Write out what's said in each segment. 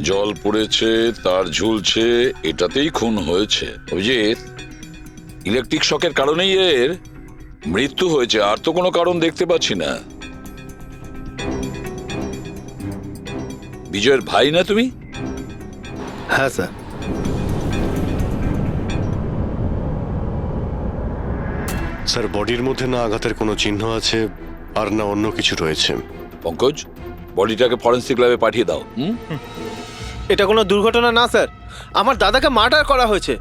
জল পড়েছে, তার ঝুলছে, এটাতেই খুন হয়েছে। অভিজিৎ, ইলেকট্রিক শকের কারণেই এর মৃত্যু হয়েছে, আর তো কোনো কারণ দেখতে পাচ্ছি না। বিজয়ের ভাই না তুমি? হ্যাঁ স্যার। স্যার, বডির মধ্যে না আঘাতের কোনো চিহ্ন আছে আর না অন্য কিছু রয়েছে। পঙ্কজ, বডিটাকে ফরেন্সিক ল্যাবে পাঠিয়ে দাও। এটা কোনো দুর্ঘটনা না স্যার, আমার দাদাকে মার্ডার করা হয়েছে।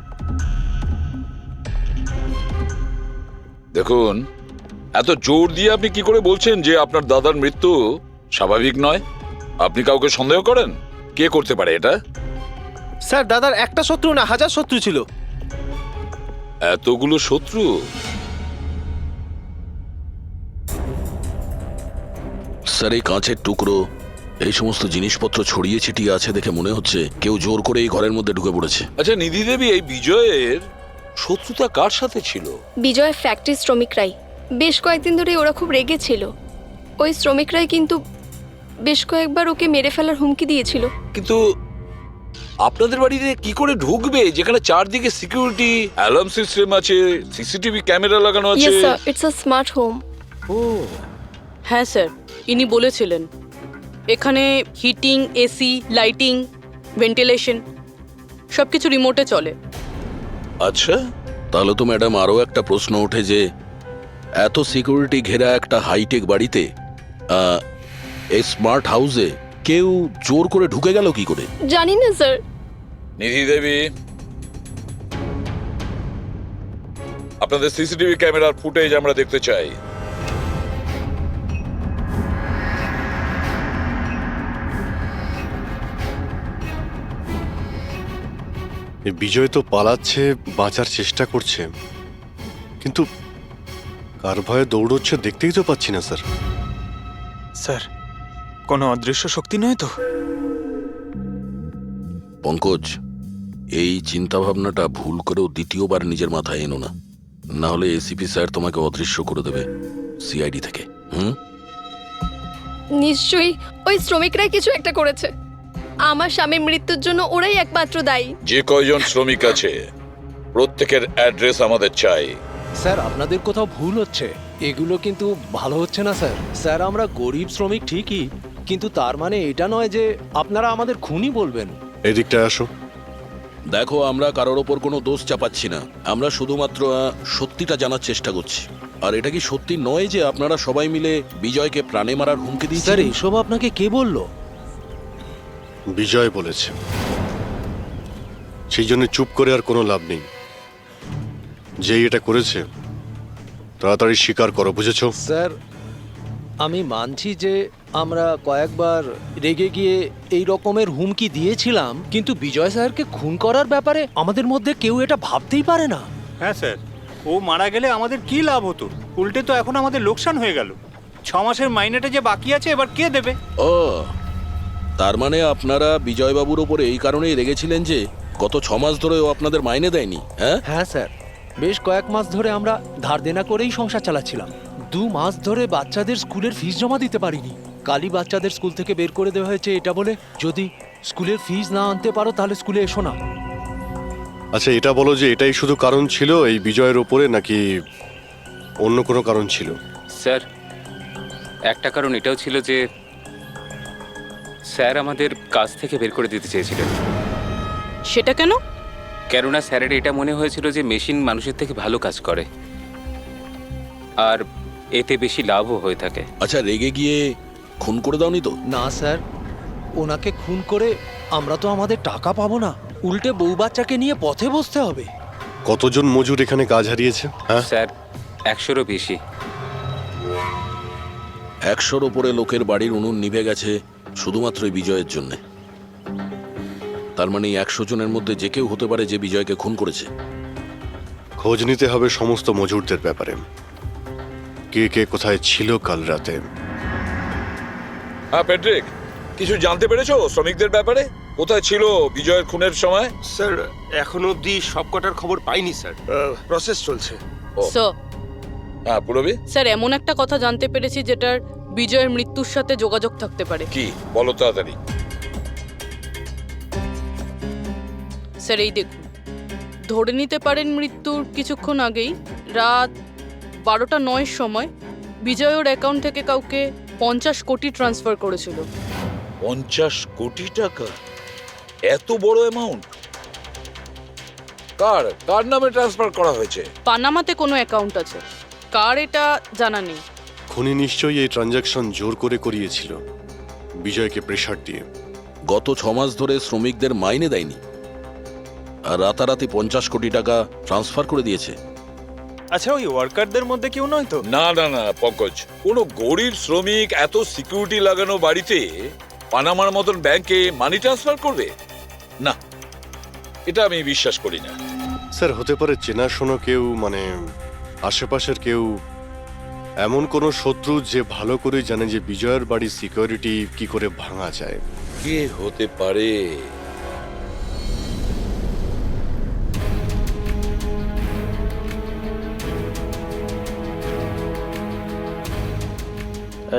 দেখুন, এত জোর দিয়ে আপনি কি করে বলছেন যে আপনার দাদার মৃত্যু স্বাভাবিক নয়? আপনি কাউকে সন্দেহ করেন? কে করতে পারে এটা? স্যার, দাদার একটা শত্রু না, হাজার শত্রু ছিল। এতগুলো শত্রু? স্যার, এই কাঁচের টুকরো, এই সমস্ত জিনিসপত্র ছড়িয়ে ছিটিয়ে আছে দেখে মনে হচ্ছে কেউ জোর করে এই ঘরের মধ্যে ঢুকে পড়েছে। আচ্ছা নিধি দেবী, এই বিজয়ের শত্রুতা কার সাথে ছিল? বিজয় ফ্যাক্টরি শ্রমিকরাই। বেশ কয়েকদিন ধরে ওরা খুব রেগে ছিল। ওই শ্রমিকরাই কিন্তু বেশ কয়েকবার ওকে মেরে ফেলার হুমকি দিয়েছিল। কিন্তু আপনাদের বাড়িতে কি করে ঢুকবে যেখানে চারদিকে সিকিউরিটি, অ্যালার্ম সিস্টেম আছে, সিসিটিভি ক্যামেরা লাগানো আছে? Yes sir, it's a smart home. ও, হ্যাঁ স্যার, ইনি বলেছিলেন এখানে হিটিং, এসি, লাইটিং, ভেন্টিলেশন সবকিছু রিমোটে চলে। আচ্ছা। তাহলে তো ম্যাডাম আরও একটা প্রশ্ন ওঠে যে এত সিকিউরিটি ঘেরা একটা হাইটেক বাড়িতে, এই স্মার্ট হাউসে কেউ জোর করে ঢুকে গেল কি করে? জানি না স্যার। নিধি দেবী, আপনাদের সিসিটিভি ক্যামেরার ফুটেজ আমরা দেখতে চাই। এই বিজয় তো পালাচ্ছে, বাঁচার চেষ্টা করছে, কিন্তু কার ভয়ে দৌড়চ্ছে দেখতেই তো পাচ্ছি না স্যার। স্যার, কোনো অদৃশ্য শক্তি নয় তো? পঙ্কজ, এই চিন্তাভাবনাটা ভুল করেও দ্বিতীয়বার নিজের মাথায় এনো না, না হলে এসিপি স্যার তোমাকে অদৃশ্য করে দেবে সিআইডি থেকে। নিশ্চয়ই ওই শ্রমিকরাই কিছু একটা করেছে। আমার স্বামীর মৃত্যুর জন্য ওরাই একমাত্র দায়ী। যে কয়জন শ্রমিক আছে প্রত্যেকের অ্যাড্রেস আমাদের চাই। স্যার, আপনাদের কোথাও ভুল হচ্ছে, এগুলো কিন্তু ভালো হচ্ছে না স্যার। স্যার, আমরা গরিব শ্রমিক ঠিকই, কিন্তু তার মানে এটা নয় যে আপনারা আমাদের খুনি বলবেন। এই দিকটায় আসো। দেখো, আমরা কারোর ওপর কোনো দোষ চাপাচ্ছি না, আমরা শুধুমাত্র সত্যিটা জানার চেষ্টা করছি। আর এটা কি সত্যি নয় যে আপনারা সবাই মিলে বিজয়কে প্রাণে মারার হুমকি স্যার, দিয়েছেন? এসব আপনাকে কে বললো? বিজয় বলেছে, সেই জন্য চুপ করে আর কোনো লাভ নেই। যেই এটা করেছে তাড়াতাড়ি স্বীকার করো, বুঝেছো? স্যার, আমি মানছি যে আমরা কয়েকবার রেগে গিয়ে এই রকমের হুমকি দিয়েছিলাম, কিন্তু বিজয় স্যারকে খুন করার ব্যাপারে আমাদের মধ্যে কেউ এটা ভাবতেই পারে না। হ্যাঁ স্যার, ও মারা গেলে আমাদের কি লাভ হতো? উল্টে তো এখন আমাদের লোকসান হয়ে গেল। 6 মাসের মাইনেটা যে বাকি আছে এবার কে দেবে? ও, তার মানে আপনারা বিজয়বাবুর ওপরে এই কারণেই রেগেছিলেন যে গত 6 মাস ধরে ও আপনাদের মাইনে দেয়নি? হ্যাঁ হ্যাঁ স্যার, বেশ কয়েক মাস ধরে আমরা ধার দেনা করেই সংসার চালাচ্ছিলাম। 2 মাস ধরে বাচ্চাদের স্কুলের ফিস জমা দিতে পারিনি। কালই বাচ্চাদের স্কুল থেকে বের করে দেওয়া হয়েছে এটা বলে, যদি স্কুলের ফিস না আনতে পারো তাহলে স্কুলে এসো না। আচ্ছা, এটা বলো যে এটাই শুধু কারণ ছিল এই বিজয়ের ওপরে, নাকি অন্য কোনো কারণ ছিল? স্যার, একটা কারণ এটাও ছিল যে স্যার আমাদের কাজ থেকে বের করে দিতে চেয়েছিলেন। সেটা কেন? কেননা স্যারের এটা মনে হয়েছিল যে মেশিন মানুষের থেকে ভালো কাজ করে আর এতে বেশি লাভও হয়ে থাকে। আচ্ছা, রেগে গিয়ে খুন করে দাওনি তো? না স্যার, ওনাকে খুন করে আমরা তো আমাদের টাকা পাবো না, উল্টে বউ বাচ্চাকে নিয়ে পথে বসতে হবে। কতজন মজুর এখানে কাজ হারিয়েছে? হ্যাঁ স্যার, 100-রও বেশি। 100-র ওপরে লোকের বাড়ির উনুন নিভে গেছে শুধুমাত্র এই বিজয়ের জন্যে। তার মানে 100 জনের মধ্যে যে কেউ হতে পারে যে বিজয়কে খুন করেছে। খোঁজ নিতে হবে সমস্ত মজুরদের ব্যাপারে, কে কে কোথায় ছিল কাল রাতে। হ্যাঁ প্যাট্রিক, কিছু জানতে পেরেছো শ্রমিকদের ব্যাপারে? কোথায় ছিল বিজয়ের খুনের সময়? স্যার, এখনো অব্দি সব কটার খবর পাইনি স্যার, প্রসেস চলছে। স্যার, হ্যাঁ পুরবি, স্যার, এমন একটা কথা জানতে পেরেছি যেটার বিজয়ের মৃত্যুর সাথে যোগাযোগ থাকতে পারে। কি বলো তাড়াতাড়ি। স্যার এই দেখুন, ধরে নিতে পারেন মৃত্যুর কিছুক্ষণ আগেই রাত 12:09 সময় বিজয় ওর অ্যাকাউন্ট থেকে কাউকে 50 কোটি ট্রান্সফার করেছিল। 50 কোটি টাকা? এত বড় অ্যামাউন্ট কার কার নামে ট্রান্সফার করা হয়েছে? পানামাতে কোনো অ্যাকাউন্ট আছে, কার এটা জানা নেই। খুনি নিশ্চয়ই এই ট্রানজাকশন জোর করে করিয়েছিল, বিজয়কে প্রেসার দিয়ে। গত 6 মাস ধরে শ্রমিকদের মাইনে দেয়নি, আর রাতারাতি 50 কোটি টাকা ট্রান্সফার করে দিয়েছে। আচ্ছা, ওই ওয়ার্কারদের মধ্যে কেউ নয় তো? না না না পঙ্কজ, কোনো গরিব শ্রমিক এত সিকিউরিটি লাগানো বাড়িতে পানামার মতন ব্যাংকে মানি ট্রান্সফার করবে? না, এটা আমি বিশ্বাস করি না। স্যার, হতে পারে চেনাশোনা কেউ, মানে আশেপাশের কেউ, এমন কোনো শত্রু যে ভালো করে জানে যে বিজয়ের বাড়ির সিকিউরিটি কি করে ভাঙা যায়। কে হতে পারে?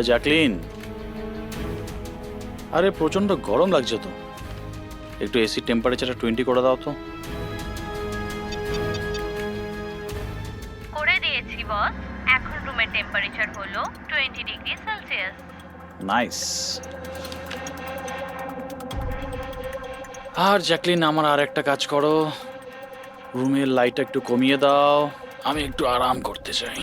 জ্যাকলিন, আরে প্রচন্ড গরম লাগছে তো, একটু এসি টেম্পারেচারটা 20 করে দাও তো। করে দিয়েছি বস। এখন রুমের টেম্পারেচার হলো 20 ডিগ্রি সেলসিয়াস। নাইস। আর জ্যাকলিন, আমার আর একটা কাজ করো, রুমের লাইটটা একটু কমিয়ে দাও, আমি একটু আরাম করতে চাই।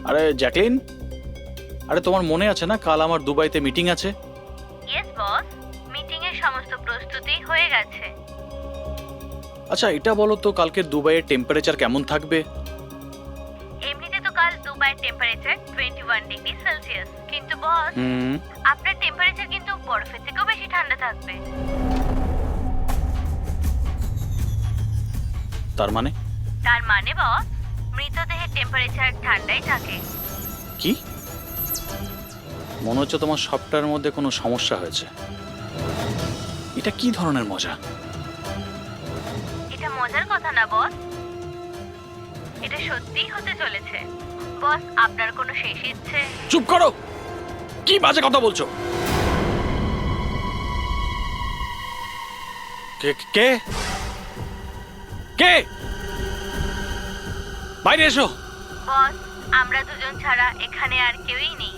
আরে জ্যাকলিন, আরে তোমার মনে আছে না কাল আমার দুবাইতে মিটিং আছে? ইয়েস বস, মিটিং এর সমস্ত প্রস্তুতি হয়ে গেছে। আচ্ছা এটা বলো তো, কালকে দুবাইয়ের টেম্পারেচার কেমন থাকবে? এমনিতে তো কাল দুবাইয়ের টেম্পারেচার 21 ডিগ্রি সেলসিয়াস, কিন্তু বস আপনার টেম্পারেচার কিন্তু বরফের থেকেও বেশি ঠান্ডা থাকবে। তার মানে বস, মৃতদেহের টেম্পারেচার ঠান্ডাই থাকে। কি? মনে হচ্ছে তোমার সফটওয়্যারের মধ্যে কোনো সমস্যা হয়েছে। এটা কি ধরনের মজা? এটা মজার কথা না বস, এটা সত্যিই হতে চলেছে। বস, আপনার কোনো শেষ ইচ্ছে? চুপ করো, কি বাজে কথা বলছো? কে কে কে? বাইরে এসো। বস, আমরা দুজন ছাড়া এখানে আর কেউই নেই।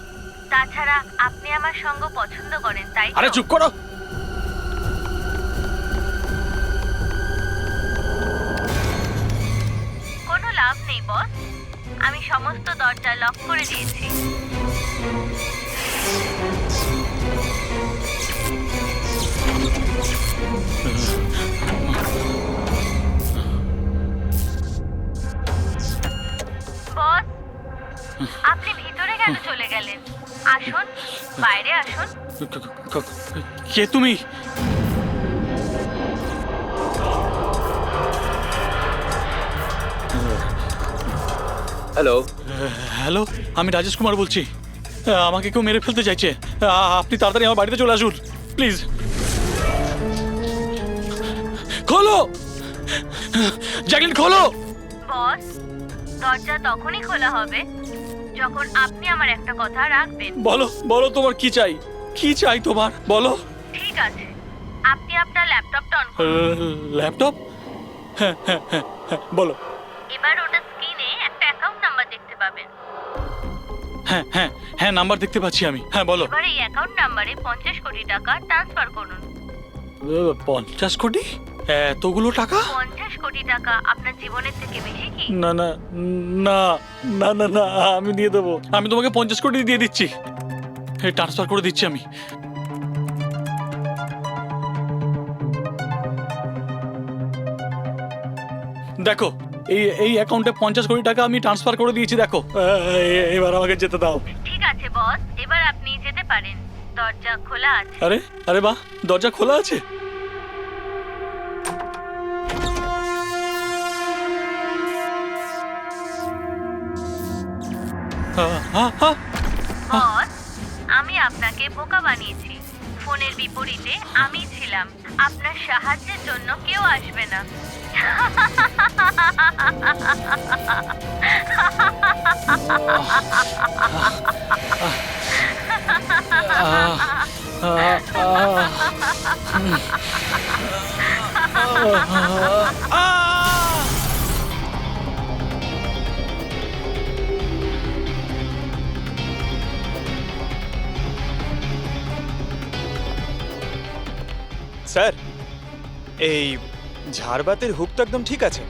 তাছাড়া আপনি আমার সঙ্গ পছন্দ করেন, তাই তো? আরে চুপ করো। কোনো লাভ নেই বস, আমি সমস্ত দরজা লক করে দিয়েছি। বস, আপনি ভিতরে কেন চলে গেলেন? আসুন, বাইরে আসুন। কে তুমি? হ্যালো। হ্যালো, আমি রাজেশ কুমার বলছি। আমাকে কেউ মেরে ফেলতে চাইছে, আপনি তাড়াতাড়ি আমার বাড়িতে চলে আসুন প্লিজ। খোলো জ্যাকলিন, খোলো। বস, দরজা তখনই খোলা হবে যখন আপনি আমার একটা কথা রাখবেন। বলো বলো, তোমার কি চাই? কি চাই তোমার, বলো। ঠিক আছে, আপনি আপনার ল্যাপটপটা অন করুন। ল্যাপটপ? হ্যাঁ হ্যাঁ হ্যাঁ হ্যাঁ, বলো। এবার ওটা স্ক্রিনে একটা অ্যাকাউন্ট নাম্বার দেখতে পাবেন। হ্যাঁ হ্যাঁ হ্যাঁ, নাম্বার দেখতে পাচ্ছি আমি। হ্যাঁ বলো। এবার এই অ্যাকাউন্ট নাম্বারে 50 কোটি টাকা ট্রান্সফার করুন। 50 কোটি? এতগুলো টাকা? 50 কোটি টাকা আপনার জীবনের থেকে বেশি কি? না না না না না না, আমি দিয়ে দেবো। আমি তোমাকে 50 কোটি দিয়ে দিচ্ছি, ট্রান্সফার করে দিচ্ছি আমি। দেখো, এই অ্যাকাউন্টে 50 কোটি টাকা আমি ট্রান্সফার করে দিয়েছি, দেখো। এবার আমাকে যেতে দাও। ঠিক আছে বস, এবার আপনি যেতে পারেন, দরজা খোলা আছে। আরে আরে বাহ, দরজা খোলা আছে। বস, আমি আপনাকে বোকা বানিয়েছি। ফোনের বিপরীতে আমি ছিলাম, আপনার সাহায্যের জন্য কেউ আসবে না। স্যার এই ঝাড়বাতির হুক তো একদম ঠিক আছে।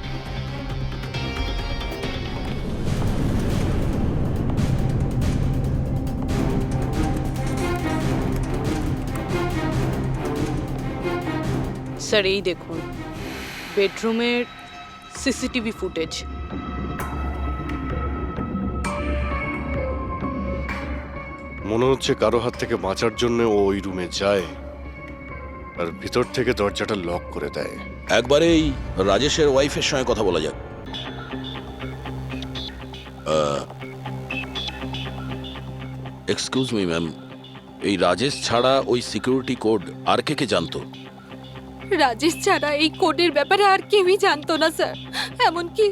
স্যার এই দেখুন বেডরুমের সিসিটিভি ফুটেজ। মনে হচ্ছে কারো হাত থেকে বাঁচার জন্য ও ওই রুমে যায় আর ভিতর থেকে দরজাটা লক করে দেয়। একবারে এই রাজেশের ওয়াইফের সঙ্গে কথা বলা যাক। এক্সকিউজ মি ম্যাম, এই রাজেশ ছাড়া ওই সিকিউরিটি কোড আর কে কে জানতো? রাজেশ ছাড়া এই কোডের ব্যাপারে আর কেউই জানতো না স্যার, এমনকি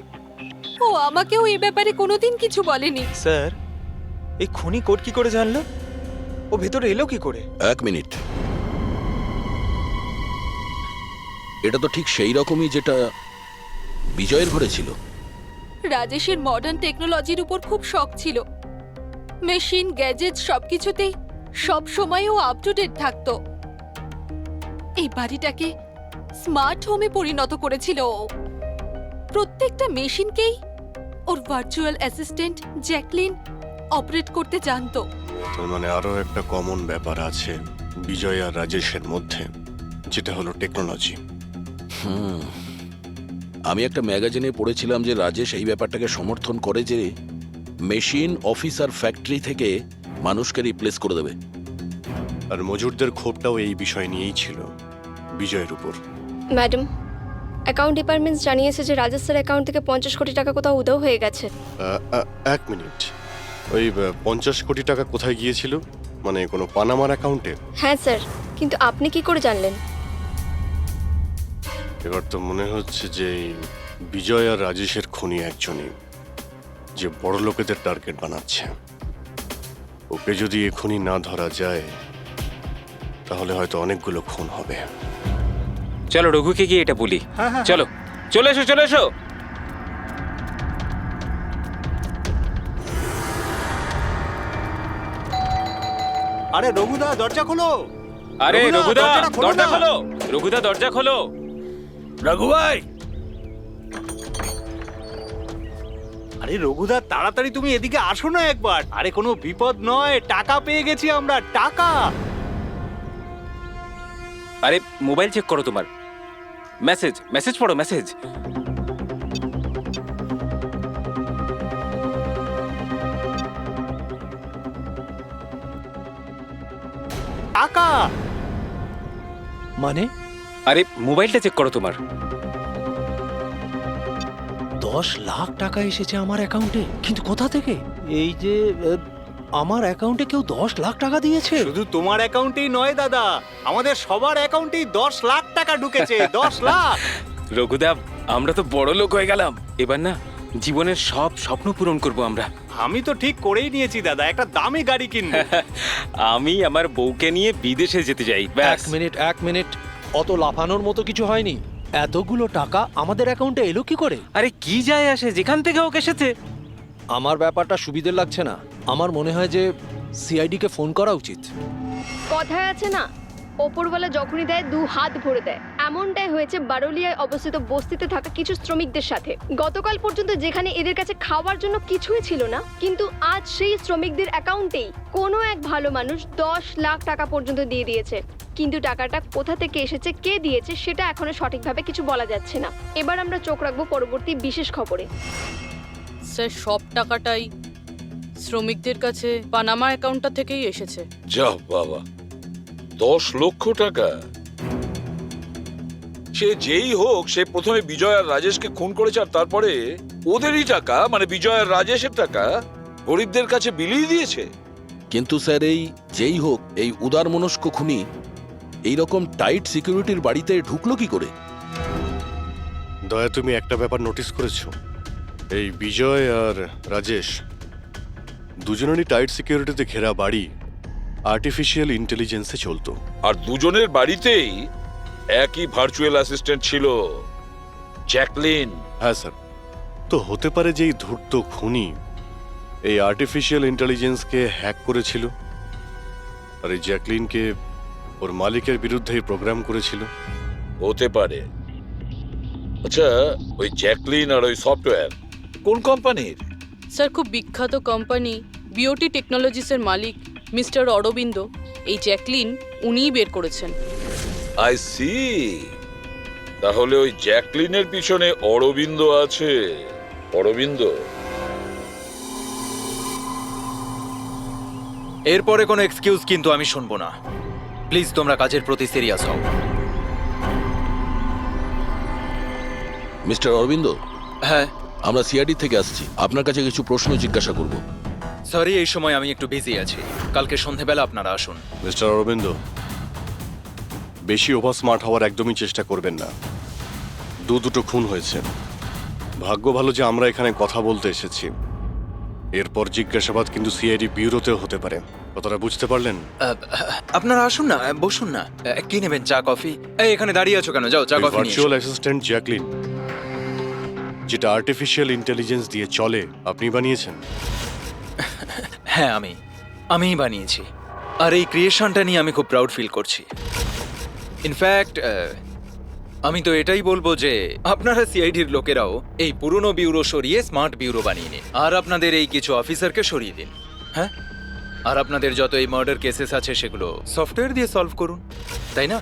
ও আমাকেও এই ব্যাপারে কোনোদিন কিছু বলেনি। স্যার এই খুনি কোড কি করে জানলো? ও ভেতরে এলো কি করে? এক মিনিট, এটা তো ঠিক সেই রকমই যেটা বিজয়ের ঘরে ছিল। রাজেশের মডার্ন টেকনোলজির উপর খুব শখ ছিল। মেশিন, গ্যাজেট সবকিছুতেই সব সময় ও আপ টু ডেট থাকতো। এই বাড়িটাকে স্মার্ট হোমে পরিণত করেছিল ও। প্রত্যেকটা মেশিনকেই ওর ভার্চুয়াল অ্যাসিস্ট্যান্ট জ্যাকলিন অপারেট করতে জানতো। তার মানে আরো একটা কমন ব্যাপার আছে বিজয় আর রাজেশের মধ্যে, যেটা হলো টেকনোলজি। আমি একটা ম্যাগাজিনে পড়েছিলাম যে রাজেশ এই ব্যাপারটাকে সমর্থন করে যে মেশিন, অফিস আর ফ্যাক্টরি থেকে মানুষকে রিপ্লেস করে দেবে। আর মজুরদের ক্ষোভটাও এই বিষয় নিয়েই ছিল, বিজয়ের উপর। ম্যাডাম, অ্যাকাউন্ট ডিপার্টমেন্ট জানিয়েছে যে রাজেশ স্যার অ্যাকাউন্ট থেকে 50 কোটি টাকা কোথাও উধাও হয়ে গেছে। এক মিনিট, ওই 50 কোটি টাকা কোথায় গিয়েছিল? মানে কোনো পানামার অ্যাকাউন্টে? হ্যাঁ স্যার, কিন্তু আপনি কি করে জানলেন? এবার তো মনে হচ্ছে যে বিজয় আর রাজেশের খুনি একজনই, যে বড় লোকেদের টার্গেট বানাচ্ছে। ওকে যদি এখনই না ধরা যায় তাহলে হয়তো অনেকগুলো খুন হবে। চলো রঘুকে গিয়ে এটা বলি। হ্যাঁ, হ্যাঁ, চলো চলে এসো চলে এসো। আরে রঘুদা দরজা খোলো। আরে রঘুদা, রঘুদা দরজাটা খোলো দরজা না। খোলো, রঘুদা দরজা খোলো। রঘু ভাই, আরে রঘুদা তাড়াতাড়ি তুমি এদিকে আসো না একবার। আরে কোনো বিপদ নয়, টাকা পেয়ে গেছি আমরা, টাকা। আরে মোবাইল চেক করো তোমার। মেসেজ মেসেজ পড়ো মেসেজ। টাকা মানে আরে মোবাইলটা চেক করো তোমার। 10 লাখ টাকা এসেছে আমার অ্যাকাউন্টে, কিন্তু কোথা থেকে? এই যে আমার অ্যাকাউন্টে কেউ 10 লাখ টাকা দিয়েছে? শুধু তোমার অ্যাকাউন্টেই নয় দাদা, আমাদের সবার অ্যাকাউন্টেই 10 লাখ টাকা ঢুকেছে। 10 লাখ। রঘুদা, আমরা তো বড় লোক হয়ে গেলাম। এবার না জীবনের সব স্বপ্ন পূরণ করব আমরা। আমি তো ঠিক করেই নিয়েছি দাদা, একটা দামি গাড়ি কিনবো। আমি আমার বউকে নিয়ে বিদেশে যেতে চাই। ব্যাস। এক মিনিট, অত লাফানোর মতো কিছু হয়নি। এতগুলো টাকা আমাদের অ্যাকাউন্টে এলো কি করে? আরে কি যায় আসে, যেখান থেকে হোক এসেছে। আমার ব্যাপারটা সুবিধের লাগছে না। আমার মনে হয় যে সিআইডি কে ফোন করা উচিত। কথায় আছে না, ওপরওয়ালা যখনই দেয় 2 হাত ভরে দেয়। এমনটাই হয়েছে বারোলিয়ায় অবস্থিত বস্তিতে থাকা কিছু শ্রমিকদের সাথে। গতকাল পর্যন্ত যেখানে এদের কাছে খাওয়ার জন্য কিছুই ছিল না, কিন্তু আজ সেই শ্রমিকদের অ্যাকাউন্টেই কোনো এক ভালো মানুষ 10 লাখ টাকা পর্যন্ত দিয়ে দিয়েছে। কিন্তু টাকাটা কোথা থেকে এসেছে, কে দিয়েছে, সেটা এখনো সঠিকভাবে কিছু বলা যাচ্ছে না। এবার আমরা চোখ রাখবো পরবর্তী বিশেষ খবরে। স্যার সব টাকাটাই শ্রমিকদের কাছে পানামা অ্যাকাউন্টটা থেকেই এসেছে। যা বাবা, 10 লক্ষ টাকা! সে যেই হোক, সে প্রথমে বিজয় আর রাজেশকে খুন করেছে, আর তারপরে ওদেরই টাকা, মানে বিজয় আর রাজেশের টাকা গরিবদের কাছে বিলিয়ে দিয়েছে। কিন্তু স্যার, এই যেই হোক, এই উদারমনস্ক খুনি এইরকম টাইট সিকিউরিটির বাড়িতে ঢুকলো কি করে? দয়া, তুমি একটা ব্যাপার নোটিস করেছো? এই বিজয় আর রাজেশ দুজনেরই টাইট সিকিউরিটিতে ঘেরা বাড়ি আর্টিফিশিয়াল ইন্টেলিজেন্সে চলতো। আর দুজনের বাড়িতেই একই ভার্চুয়াল অ্যাসিস্ট্যান্ট ছিল, জ্যাকলিন। হ্যাঁ স্যার, তো হতে পারে যে এই ধূর্ত খুনি এই আর্টিফিশিয়াল ইন্টেলিজেন্সকে হ্যাক করেছিল আর এই জ্যাকলিনকে ওর মালিকের বিরুদ্ধেই প্রোগ্রাম করেছিল। হতে পারে। আচ্ছা, ওই জ্যাকলিন আর ওই সফটওয়্যার কোন কোম্পানির? স্যার, খুব বিখ্যাত কোম্পানি বিওটি টেকনোলজিসের মালিক মিস্টার অরবিন্দ, এই জ্যাকলিন উনিই বের করেছেন। I see. তাহলে ওই জ্যাকলিনের পিছনে অরবিন্দ আছে। অরবিন্দ এরপরে কোনো এক্সকিউজ কিন্তু আমি শুনবো না। প্লিজ তোমরা কাজের প্রতি সিরিয়াস হও। মিস্টার অরবিন্দ, হ্যাঁ, আমরা সিআইডি থেকে আসছি, আপনার কাছে কিছু প্রশ্ন জিজ্ঞাসা করব। সরি, এই সময় আমি একটু বিজি আছি। কালকে সন্ধেবেলা আপনারা আসুন। মিস্টার অরবিন্দ, বেশি ওভার স্মার্ট হওয়ার একদমই চেষ্টা করবেন না। দুটো খুন হয়েছে। ভাগ্য ভালো যে আমরা এখানে কথা বলতে এসেছি। এরপর জিজ্ঞাসাবাদ কিন্তু সিআইডি ব্যুরোতেও হতে পারে। কথাটা বুঝতে পারলেন? আপনারা আসুন না, বসুন না। কি নেবেন, চা কফি? এই এখানে দাঁড়িয়ে আছো কেন? যাও চা কফি নিয়ে ভার্চুয়াল এসো। অ্যাসিস্ট্যান্ট জ্যাকলিন, যেটা আর্টিফিশিয়াল ইন্টেলিজেন্স দিয়ে চলে, আপনি বানিয়েছেন? হ্যাঁ, আমিই বানিয়েছি। আর এই ক্রিয়েশনটা নিয়ে আমি খুব প্রাউড ফিল করছি। ইনফ্যাক্ট আমি তো এটাই বলবো যে আপনারা সিআইডির লোকেরাও এই পুরনো ব্যুরো সরিয়ে স্মার্ট ব্যুরো বানিয়ে নিন, আর আপনাদের এই কিছু অফিসারকে সরিয়ে দিন। হ্যাঁ, আর আপনাদের যত এই মার্ডার কেসেস আছে সেগুলো সফটওয়্যার দিয়ে সলভ করুন, তাই না?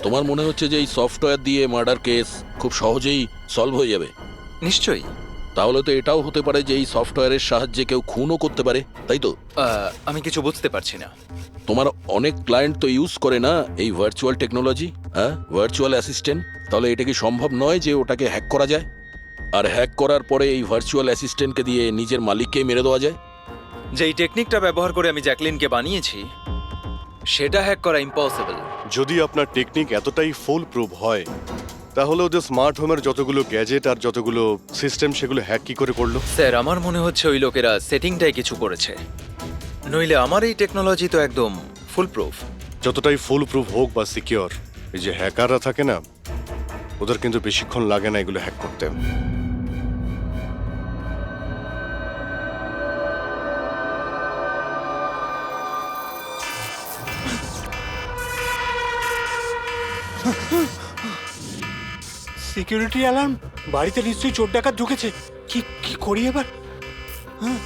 তোমার মনে হচ্ছে যে এই সফটওয়্যার দিয়ে মার্ডার কেস খুব সহজেই সলভ হয়ে যাবে? নিশ্চয়ই। তাহলে তো এটাও হতে পারে যে এই সফটওয়্যারের সাহায্যে কেউ খুনও করতে পারে, তাই তো? আমি কিছু বুঝতে পারছি না। তোমার অনেক ক্লায়েন্ট তো ইউজ করে না এই ভার্চুয়াল টেকনোলজি, হ্যাঁ, ভার্চুয়াল অ্যাসিস্ট্যান্ট। তাহলে এটা কি সম্ভব নয় যে ওটাকে হ্যাক করা যায়, আর হ্যাক করার পরে এই ভার্চুয়াল অ্যাসিস্ট্যান্টকে দিয়ে নিজের মালিককেই মেরে দেওয়া যায়? যেই টেকনিকটা ব্যবহার করে আমি জ্যাকলিনকে বানিয়েছি সেটা হ্যাক করা ইম্পসিবল। যদি আপনার টেকনিক এতটাই ফুল প্রুফ হয়, তাহলে ওদের স্মার্ট হোমের যতগুলো গ্যাজেট আর যতগুলো সিস্টেম, সেগুলো হ্যাক কি করে করলো? স্যার, আমার মনে হচ্ছে ওই লোকেরা সেটিংটাই কিছু করেছে, নইলে আমার এই টেকনোলজি তো একদম ফুল প্রুফ। যতটাই ফুল প্রুফ হোক বা সিকিউর, এই যে হ্যাকাররা থাকে না, ওদের কিন্তু বেশিক্ষণ লাগে না এগুলো হ্যাক করতে। Security alarm! বাড়িতে নিশ্চয়ই চোর ডাকাত ঢুকেছে। কি কি করি এবার? হ্যাঁ,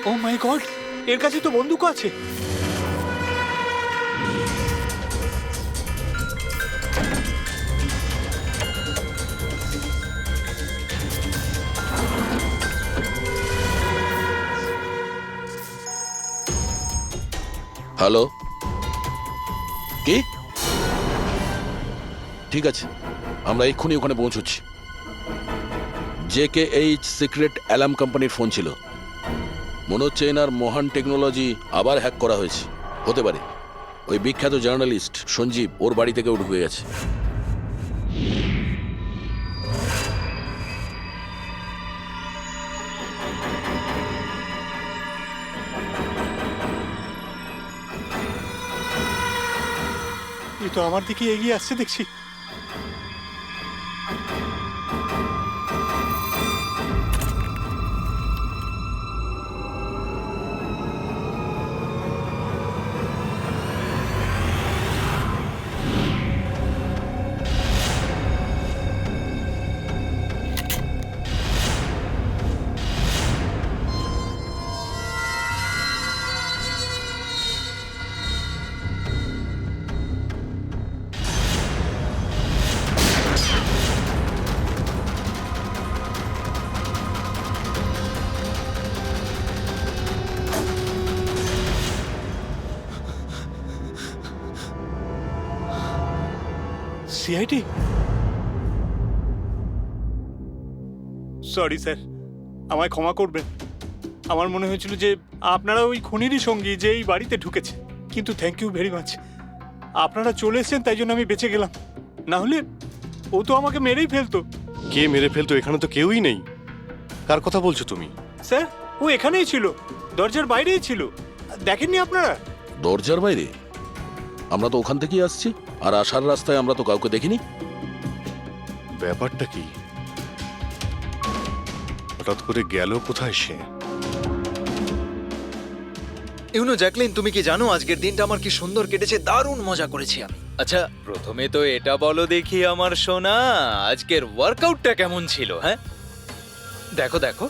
ও মাই গড, এর কাছে তো বন্দুক আছে। হ্যালো, কি? ঠিক আছে, আমরা এক্ষুনি ওখানে পৌঁছচ্ছি। JKH সিক্রেট অ্যালার্ম কোম্পানির ফোন ছিল। মনে হচ্ছে এনার মহান টেকনোলজি আবার হ্যাক করা হয়েছে। হতে পারে ওই বিখ্যাত জার্নালিস্ট সঞ্জীব, ওর বাড়ি থেকেও ঢুকে গেছে। এই তো আমার দিকে এগিয়ে আসছে দেখছি। সিআইডি? সরি স্যার, আমায় ক্ষমা করবেন। আমার মনে হয়েছিল যে আপনারা ওই খুনিরই সঙ্গী যে এই বাড়িতে ঢুকেছে। কিন্তু থ্যাংক ইউ ভেরি মাচ, আপনারা চলে এসেছেন, তাই জন্য আমি বেঁচে গেলাম। না হলে ও তো আমাকে মেরেই ফেলতো। কে মেরে ফেলতো? এখানে তো কেউই নেই। কার কথা বলছো তুমি? স্যার, ও এখানেই ছিল, দরজার বাইরেই ছিল। দেখেননি আপনারা? দরজার বাইরে? আমরা তো ওখান থেকেই আসছি, আর আসার রাস্তায় আমরা তো কাউকে দেখিনি। ব্যাপারটা কি? হঠাৎ করে গেল কোথায় সে? ইউনো জ্যাকলিন, তুমি কি জানো আজকের দিনটা আমার কি সুন্দর কেটেছে? দারুণ মজা করেছি আমি। আচ্ছা, প্রথমে তো এটা বলো দেখি আমার সোনা, আজকের ওয়ার্কআউটটা কেমন ছিল? হ্যাঁ, দেখো দেখো।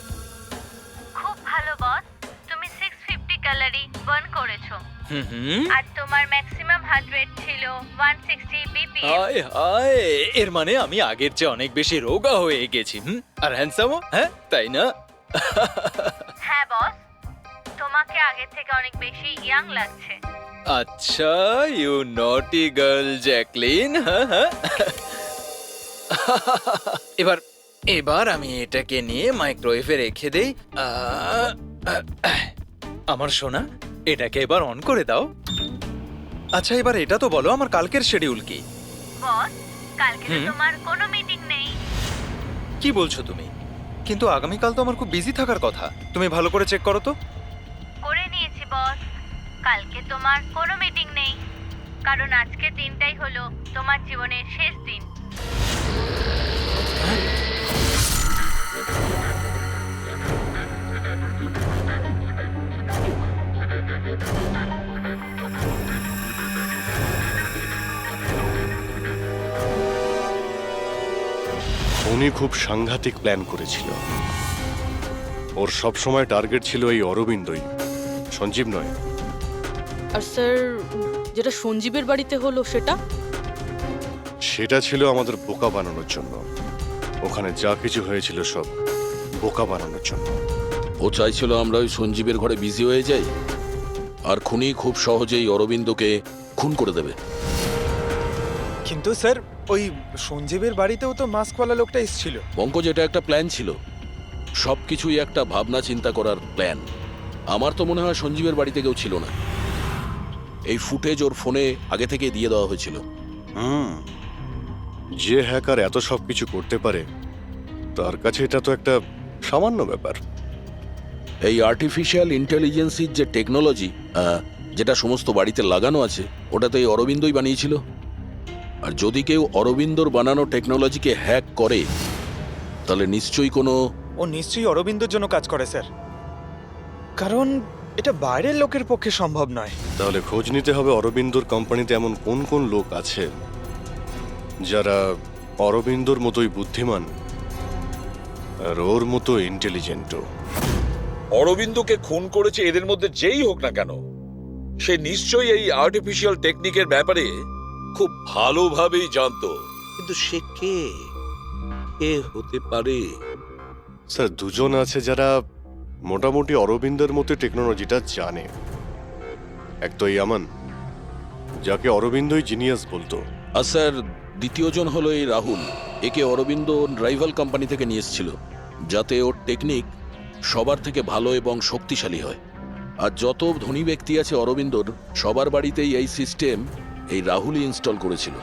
খুব ভালো বস, তুমি 650 ক্যালোরি বার্ন করেছো হুম, আর তোমার ম্যাক্সিমাম হার্ট রেট ছিল 160 বিপিএম। হায় হায়, এর মানে আমি আগের চেয়ে অনেক বেশি রোগা হয়ে গেছি। আর হ্যান্ডসামও, হ্যাঁ তাই না? হ্যাঁ বস, তোমাকে আগের থেকে অনেক বেশি ইয়াং লাগছে। আচ্ছা, ইউ নটি গার্ল জ্যাকলিন। হ্যাঁ হ্যাঁ। এবার এবার আমি এটাকে নিয়ে মাইক্রোওয়েভে রেখে দেই। আমার সোনা, এটাকে এবার অন করে দাও। আচ্ছা, এবার এটা তো বলো আমার কালকের শিডিউল কি? বস, কালকে তো তোমার কোনো মিটিং নেই। কি বলছো তুমি? কিন্তু আগামীকাল তো আমার খুব বিজি থাকার কথা। তুমি ভালো করে চেক করো তো। করে নিয়েছি বস, কালকে তোমার কোনো মিটিং নেই, কারণ আজকের দিনটাই হলো তোমার জীবনের শেষ দিন। উনি খুব সাংঘাতিক প্ল্যান করেছিল। ওর সবসময় টার্গেট ছিল এই অরবিন্দই, সঞ্জীব নয়। আর স্যার, যেটা সঞ্জীবের বাড়িতে হলো সেটা? সেটা ছিল আমাদের বোকা বানানোর জন্য। ওখানে যা কিছু হয়েছিল সব বোকা বানানোর জন্য। ও চাইছিল আমরা ওই সঞ্জীবের ঘরে বিজি হয়ে যাই, আর খুনি খুব সহজেই অরবিন্দকে খুন করে দেবে। কিন্তু স্যার, ওই সঞ্জীবের বাড়িতেও তো মাস্কওয়ালা লোকটা এসেছিল। পঙ্কজ, এটা একটা প্ল্যান ছিল, সবকিছুই একটা ভাবনা চিন্তা করার প্ল্যান। আমার তো মনে হয় সঞ্জীবের বাড়িতে কেউ ছিল না। এই ফুটেজ ওর ফোনে আগে থেকে দিয়ে দেওয়া হয়েছিল। যে হ্যাকার এত সব কিছু করতে পারে, তার কাছে এটা তো একটা সামান্য ব্যাপার। এই আর্টিফিশিয়াল ইন্টেলিজেন্সির যে টেকনোলজি, যেটা সমস্ত বাড়িতে লাগানো আছে, ওটা তো এই অরবিন্দই বানিয়েছিল। আর যদি কেউ অরবিন্দর বানানো টেকনোলজিকে হ্যাক করে, তাহলে নিশ্চয়ই কোনো... ও নিশ্চয়ই অরবিন্দর জন্য কাজ করে স্যার, কারণ এটা বাইরের লোকের পক্ষে সম্ভব নয়। তাহলে খোঁজ নিতে হবে অরবিন্দর কোম্পানিতে এমন কোন কোন লোক আছে যারা অরবিন্দর মতোই বুদ্ধিমান আর ওর মতো ইন্টেলিজেন্টও। অরবিন্দকে খুন করেছে এদের মধ্যে যেই হোক না কেন, সে নিশ্চয়ই এই আর্টিফিশিয়াল টেকনিকের ব্যাপারে খুব ভালোভাবেই জানতো। কিন্তু সে কে হতে পারে? স্যার, দুজন আছে যারা মোটামুটি অরবিন্দের মতো টেকনোলজিটা জানে। এক তো এই আমান, যাকে অরবিন্দই জিনিয়াস বলতো। আর স্যার, দ্বিতীয়জন হলো এই রাহুল। একে অরবিন্দ রাইভাল কোম্পানি থেকে নিয়ে এসেছিল, যাতে ওর টেকনিক সবার থেকে ভালো এবং শক্তিশালী হয়। আর যত ধনী ব্যক্তি আছে অরবিন্দর, সবার বাড়িতেই এই সিস্টেম এই রাহুলই ইনস্টল করেছিল।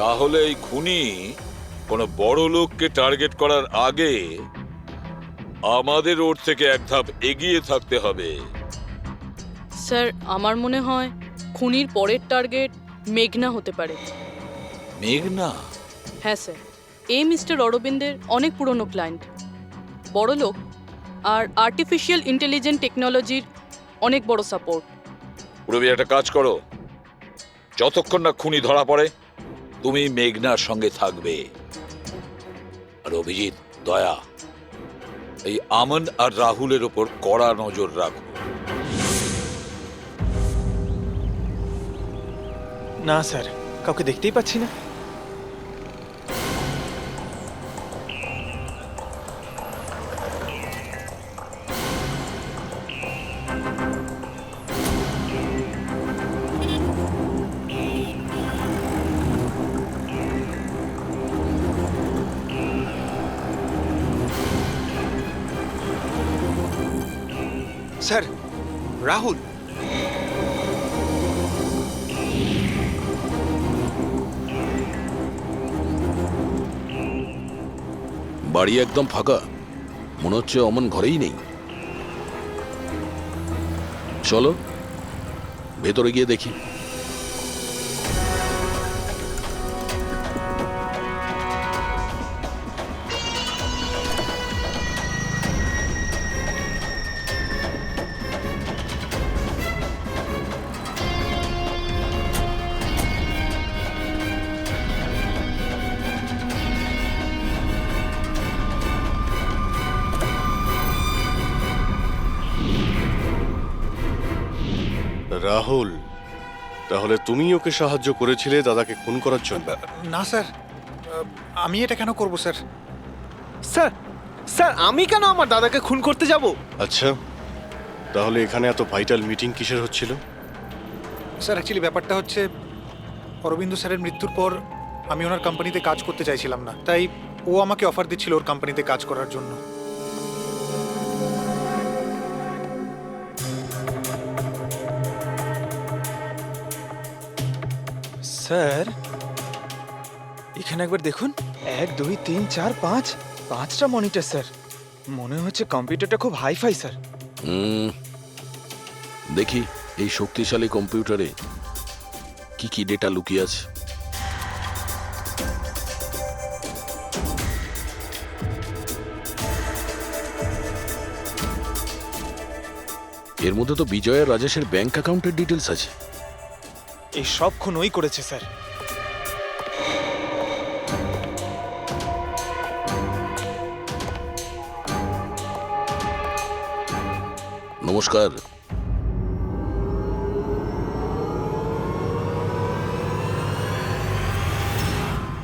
তাহলে এই খুনি কোনো বড় লোককে টার্গেট করার আগে আমাদের ওর থেকে এক ধাপ এগিয়ে থাকতে হবে। স্যার, আমার মনে হয় খুনির পরের টার্গেট মেঘনা হতে পারে। মেঘনা? হ্যাঁ স্যার, এই মিস্টার অরবিন্দের অনেক পুরনো ক্লায়েন্ট, বড় লোক, আর আর্টিফিশিয়াল ইন্টেলিজেন্ট টেকনোলজির অনেক বড় সাপোর্ট। পুরবি, একটা কাজ করো, যতক্ষণ না খুনি ধরা পড়ে তুমি মেঘনার সঙ্গে থাকবে। আর অভিজিৎ, দয়া, এই আমন আর রাহুলের ওপর কড়া নজর রাখো। না স্যার, কাউকে দেখতেই পাচ্ছি না। স্যার, রাহুল। বাড়ি একদম ফাঁকা, মনে হচ্ছে অমন ঘরেই নেই। চলো ভেতরে গিয়ে দেখি। রাহুল, তাহলে তুমি ওকে সাহায্য করেছিলে দাদাকে খুন করার জন্য? না স্যার, আমি এটা কেন করব স্যার? স্যার, স্যার আমি কেন আমার দাদাকে খুন করতে যাব? আচ্ছা, তাহলে এখানে এত ভাইটাল মিটিং কিসের হচ্ছিল? স্যার অ্যাকচুয়ালি ব্যাপারটা হচ্ছে, অরবিন্দ স্যারের মৃত্যুর পর আমি ওনার কোম্পানিতে কাজ করতে চাইছিলাম না, তাই ও আমাকে অফার দিচ্ছিল ওর কোম্পানিতে কাজ করার জন্য। স্যার এখানে একবার দেখুন, 1 2 3 4 5 5টা মনিটর স্যার। মনে হচ্ছে কম্পিউটারটা খুব হাইফাই স্যার। দেখি এই শক্তিশালী কম্পিউটারে কি কি ডেটা লুকিয়ে আছে। এর মধ্যে তো বিজয় আর রাজেশের ব্যাংক অ্যাকাউন্টের ডিটেলস আছে। এই সব খুন ওই করেছে স্যার। নমস্কার।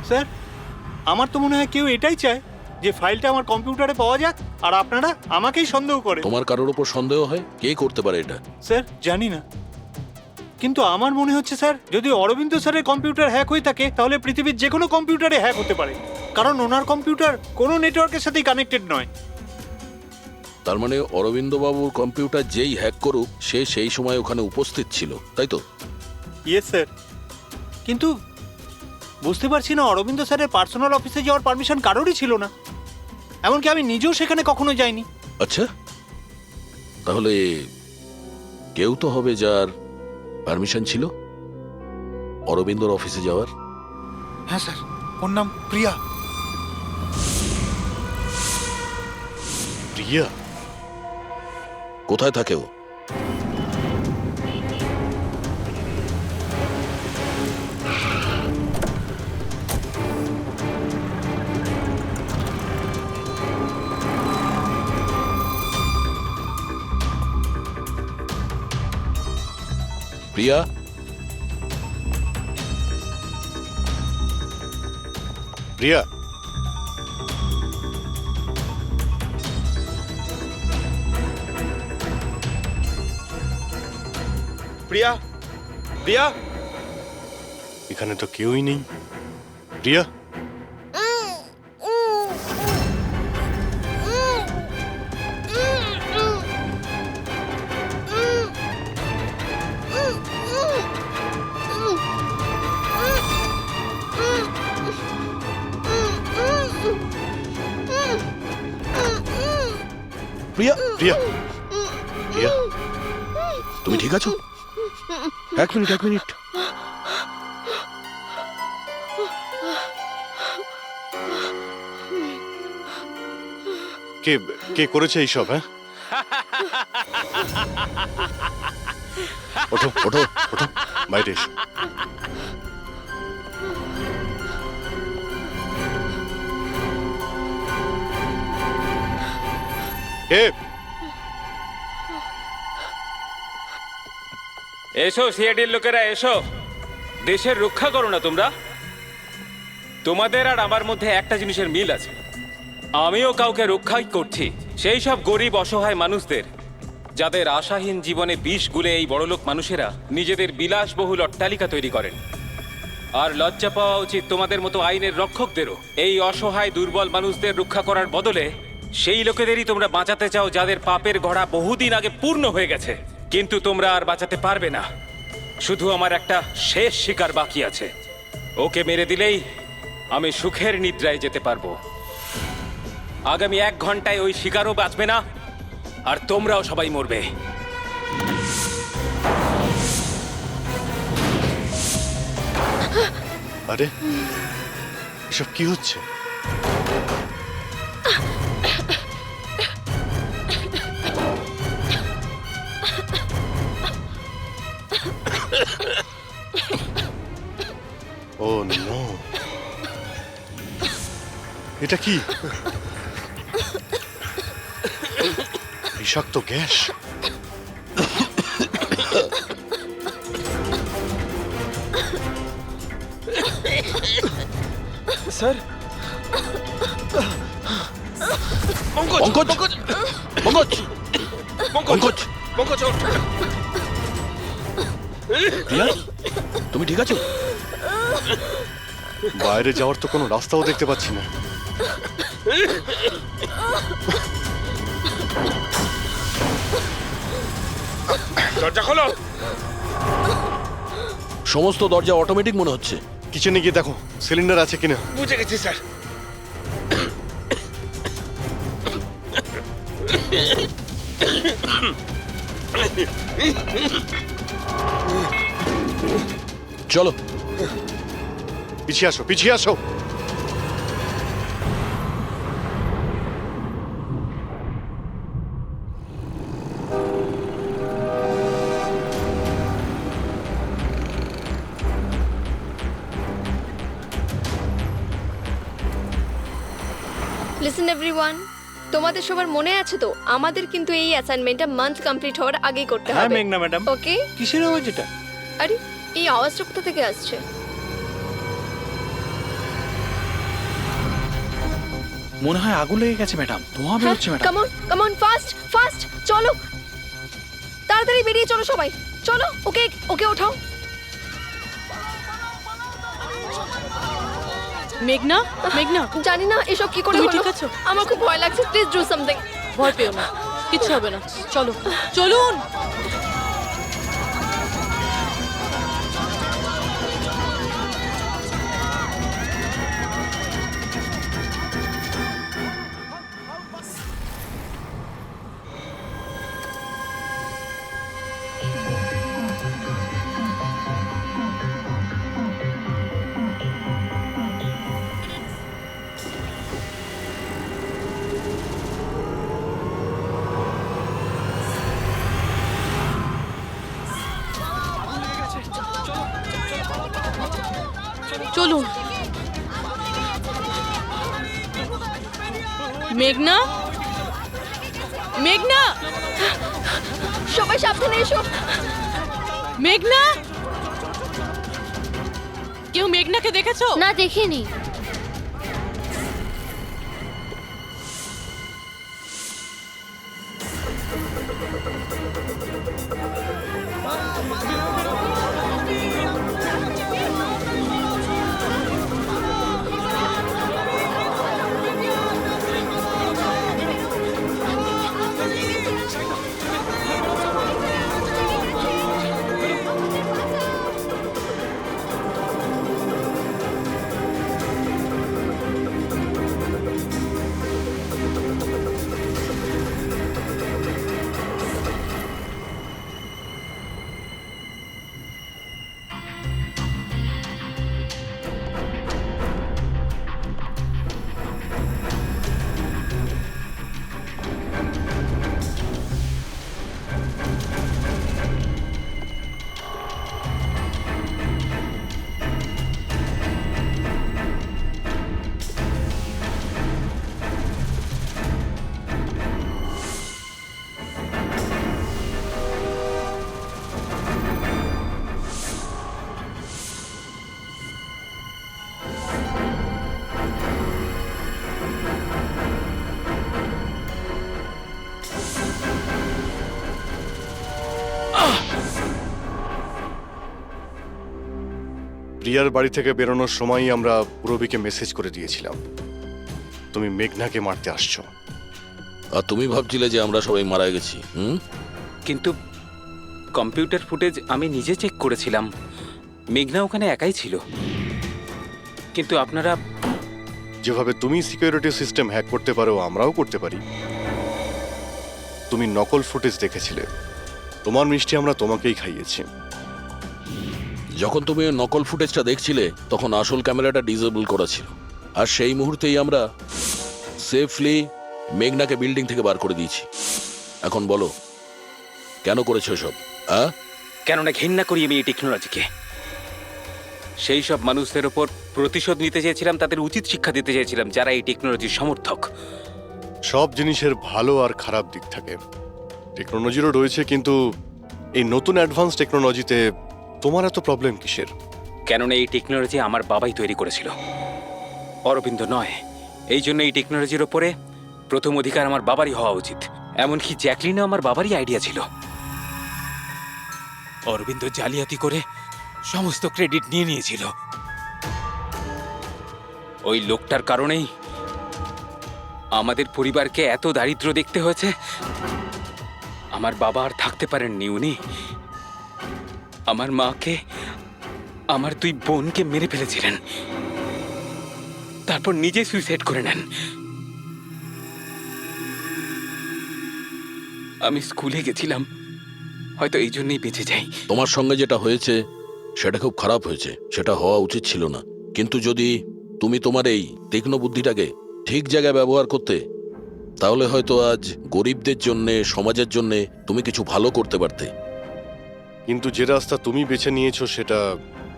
স্যার, আমার তো মনে হয় কেউ এটাই চায় যে ফাইলটা আমার কম্পিউটারে পাওয়া যাক, আর আপনারা আমাকেই সন্দেহ করে। তোমার কারোর উপর সন্দেহ হয়? কে করতে পারে এটা? স্যার জানি না, কিন্তু আমার মনে হচ্ছে স্যার, যদি অরবিন্দ স্যারের কম্পিউটার হ্যাক হয়ে থাকে তাহলে পৃথিবীর যে কোনো কম্পিউটারে হ্যাক হতে পারে, কারণ ওনার কম্পিউটার কোনো নেটওয়ার্কের সাথেই কানেক্টেড নয়। তার মানে অরবিন্দ বাবুর কম্পিউটার যেই হ্যাক করুক সে সেই সময় ওখানে উপস্থিত ছিল, তাই তো? ইয়েস স্যার, কিন্তু বুঝতে পারছি না, অরবিন্দ স্যারের পার্সোনাল অফিসে যাওয়ার পারমিশন কারোরই ছিল না, এমনকি আমি নিজেও সেখানে কখনো যাইনি। আচ্ছা, তাহলে কেউ তো হবে যার পারমিশন ছিল অরবিন্দর অফিসে যাওয়ার। হ্যাঁ স্যার, ওর নাম প্রিয়া। প্রিয়া? কোথায় থাকে ও? প্রিয়া? প্রিয়া? প্রিয়া, প্রিয়া, এখানে তো কেউই নেই। প্রিয়া? প্রিয়া? প্রিয়া? প্রিয়া? তুমি ঠিক আছো? এক মিনিট। কে কে করেছে এইসব? হ্যাঁ, ওঠো ওঠো ওঠো, বাইরে এসো। কে? এসো সিআইডির লোকেরা, এসো। দেশের রক্ষা করো না তোমরা? তোমাদের আর আমার মধ্যে একটা জিনিসের মিল আছে, আমিও কাউকে রক্ষাই করছি, সেই সব গরিব অসহায় মানুষদের যাদের আশাহীন জীবনে বিষ গুলে এই বড়লোক মানুষেরা নিজেদের বিলাসবহুল অট্টালিকা তৈরি করেন। আর লজ্জা পাওয়া উচিত তোমাদের মতো আইনের রক্ষকদেরও। এই অসহায় দুর্বল মানুষদের রক্ষা করার বদলে সেই লোকেদেরই তোমরা বাঁচাতে চাও যাদের পাপের ঘোড়া বহুদিন আগে পূর্ণ হয়ে গেছে, কিন্তু তোমরা আর বাঁচাতে পারবে না। শুধু আমার একটা শেষ শিকার বাকি আছে, ওকে মেরে দিলেই আমি সুখের নিদ্রায় যেতে পারবো। আগামী 1 ঘন্টায় ওই শিকারও বাঁচবে না, আর তোমরাও সবাই মরবে। আরে এসব কি হচ্ছে? ও নো, এটা কি? বিষাক্ত গ্যাস। স্যার পঙ্কজ পঙ্কজ পঙ্কজ পঙ্কজ ওঠ। প্রিয়া তুমি ঠিক আছো? বাইরে যাওয়ার তো কোনো রাস্তাও দেখতে পাচ্ছি না। দরজা খোলো। সমস্ত দরজা অটোমেটিক মনে হচ্ছে। কিচেনে গিয়ে দেখো সিলিন্ডার আছে কিনা। বুঝে গেছি স্যার। চলো পিছিয়ে আসো, পিছিয়ে আসো। লিসেন এভরিওয়ান, তোমাদের সবার মনে আছে তো আমাদের কিন্তু এই অ্যাসাইনমেন্টটা মান্থ কমপ্লিট হওয়ার আগেই করতে হ্যাঁ হবে। মেঘনা ম্যাডাম। ওকে? কিসের আওয়াজ এটা? আরে এই আওয়াজটা কোথা থেকে আসছে? মনে হয় আগুন লেগে গেছে ম্যাডাম, ধোঁয়া বেরোচ্ছে madam. Come on fast fast, চলো তাড়াতাড়ি বেরিয়ে চলো সবাই, চলো। ওকে ওকে ওঠাও। মেঘনা, মেঘনা, জানি না এসব কি করে তুমি হলো। ঠিক আছো? আমার খুব ভয় লাগছে, প্লিজ ডু সামথিং। ভয় পেও না, কিচ্ছু হবে না। চলো চলুন। চলুন। মেঘনা, মেঘনা, সবাই সাবধানে এসো। মেঘনা, কেউ মেঘনাকে দেখেছো? না, দেখিনি। প্রিয়ার বাড়ি থেকে বেরোনোর সময়ই আমরা পুরবীকে মেসেজ করে দিয়েছিলাম তুমি মেঘনাকে মারতে আসছো। আর তুমি ভাবছিলে যে আমরা সবাই মারা গেছি? কিন্তু কম্পিউটার ফুটেজ আমি নিজে চেক করেছিলাম, মেঘনা ওখানে একাই ছিল। কিন্তু আপনারা যেভাবে তুমি সিকিউরিটি সিস্টেম হ্যাক করতে পারো আমরাও করতে পারি। তুমি নকল ফুটেজ দেখেছিলে, তোমার মিষ্টি আমরা তোমাকেই খাইয়েছি। যখন তুমি ওই নকল ফুটেজটা দেখছিলে তখন আসল ক্যামেরাটা ডিসেবল করা ছিল, আর সেই মুহূর্তেই আমরা সেফলি মেঘনাকে বিল্ডিং থেকে বার করে দিয়েছি। এখন বলো কেন করেছো সব? কেননা ঘৃণা করি আমি এই টেকনোলজিকে। সেই সব মানুষদের ওপর প্রতিশোধ নিতে চেয়েছিলাম, তাদের উচিত শিক্ষা দিতে চেয়েছিলাম যারা এই টেকনোলজির সমর্থক। সব জিনিসের ভালো আর খারাপ দিক থাকে, টেকনোলজিরও রয়েছে, কিন্তু এই নতুন অ্যাডভান্স টেকনোলজিতে তোমার এত প্রবলেম কিসের? কেননা এই টেকনোলজি আমার বাবাই তৈরি করেছিল। অরবিন্দ নয়। এই জন্য এই টেকনোলজির ওপরে প্রথম অধিকার আমার বাবারই হওয়া উচিত। এমনকি জ্যাকলিনও আমার বাবারই আইডিয়া ছিল। অরবিন্দ জালিয়াতি করে সমস্ত ক্রেডিট নিয়ে নিয়েছিল। ওই লোকটার কারণেই আমাদের পরিবারকে এত দারিদ্র দেখতে হয়েছে। আমার বাবা আর থাকতে পারেননি, উনি আমার মাকে, আমার 2 বোনকে মেরে ফেলেছিলেন, তারপর নিজে সুইসাইড করে নেন। আমি স্কুলে গেছিলাম, হয়তো এই জন্যই বেঁচে যাই। তোমার সঙ্গে যেটা হয়েছে সেটা খুব খারাপ হয়েছে, সেটা হওয়া উচিত ছিল না। কিন্তু যদি তুমি তোমার এই তীক্ষ্ণ বুদ্ধিটাকে ঠিক জায়গায় ব্যবহার করতে, তাহলে হয়তো আজ গরিবদের জন্যে, সমাজের জন্যে তুমি কিছু ভালো করতে পারতে। কিন্তু যে রাস্তা তুমি বেছে নিয়েছো সেটা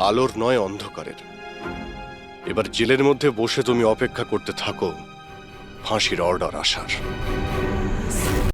আলোর নয়, অন্ধকারের। এবার জেলের মধ্যে বসে তুমি অপেক্ষা করতে থাকো ফাঁসির অর্ডার আসার।